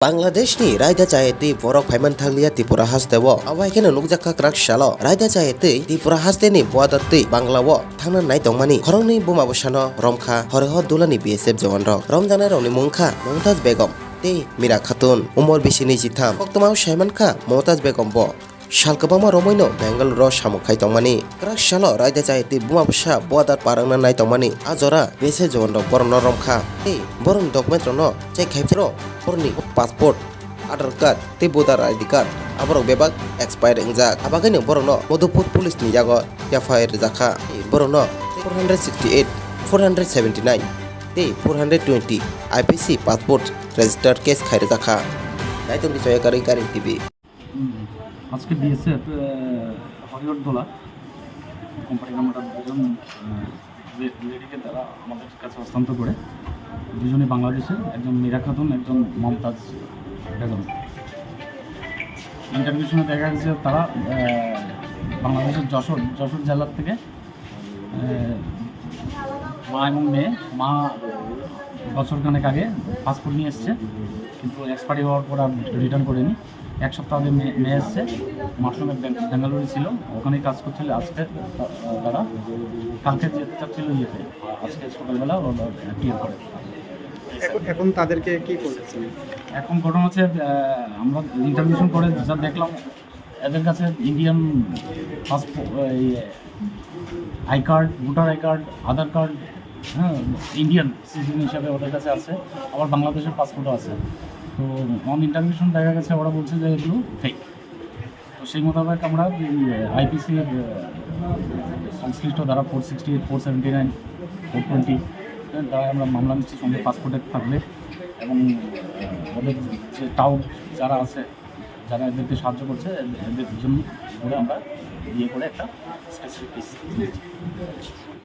Bangladeshni raida chayati borok phaiman thanglia Tripura hasteo awaikeno nukjakha krak shalo raida chayati Tripura hasteni boadati Banglawo thangna nai tongmani khorongni bumabosano romkha horeho dulani BSF jawan rok romjana rokni mungkha Mumtaz Begum tei Mira Khatun umor bisini jitham koktomao Shaiman Kha Mumtaz Begum bo Shalkabama Romoino Bangalore Shamukhai tongmani krak shalo raida chayati bumabosa boadat parangna nai tongmani ajora BSF jawan rok borno romkha tei boron document rono chai khaipro porni passport Aadhaar card tei voter ID card aborok bebak expired engjak abagani borokno Madhupur police ni jago FIR jakha borokno 468 479 tei 420 IPC passport registered case khair jakha naitong bisoye karing TV আজকে BSF হরিহরদোলা company আমরা দুজন লেডিকে তারা আমাদের কাছে হস্তান্তর করে দুজনে বাংলাদেশের একজন মীরা খাতুন একজন মমতাজ বেগম ইন্টারভিউ শুনে দেখা গেছে তারা বাংলাদেশের যশোর জেলার থেকে মা এবং মেয়ে মা বছরখানেক আগে পাসপোর্ট নিয়ে এসছে কিন্তু এক্সপায়ারি হওয়ার পর আর রিটার্ন করেনি এক সপ্তাহ আগে মেয়ে এসছে মার সঙ্গে ব্যাঙ্গালোরে ছিল ওখানেই কাজ করছিল আজকে তারা কালকে যেতে চাচ্ছিল ইয়েতে আজকে সকালবেলা ক্লিয়ার করে এখন তাদেরকে কি করছে এখন ঘটনা হচ্ছে আমরা ইন্টারভিউশন করে যা দেখলাম এদের কাছে Indian passport I card voter I card Aadhaar card হ্যাঁ ইন্ডিয়ান সিটিজেন হিসাবে ওদের কাছে আছে আবার বাংলাদেশের পাসপোর্টও আছে তো অন ইন্টারভিউশন দেখা গেছে ওরা বলছে যে এগুলো ফেক তো সেই মোতাবেক আমরা আইপিসির সংশ্লিষ্ট দ্বারা 468 479 420 দ্বারা আমরা মামলা নিচ্ছি সঙ্গে পাসপোর্টের থাকলে এবং ওদের যে টাউট যারা আছে যারা এদেরকে সাহায্য করছে এদের জন্য করে আমরা ইয়ে করে একটা স্পেসিফিক কেস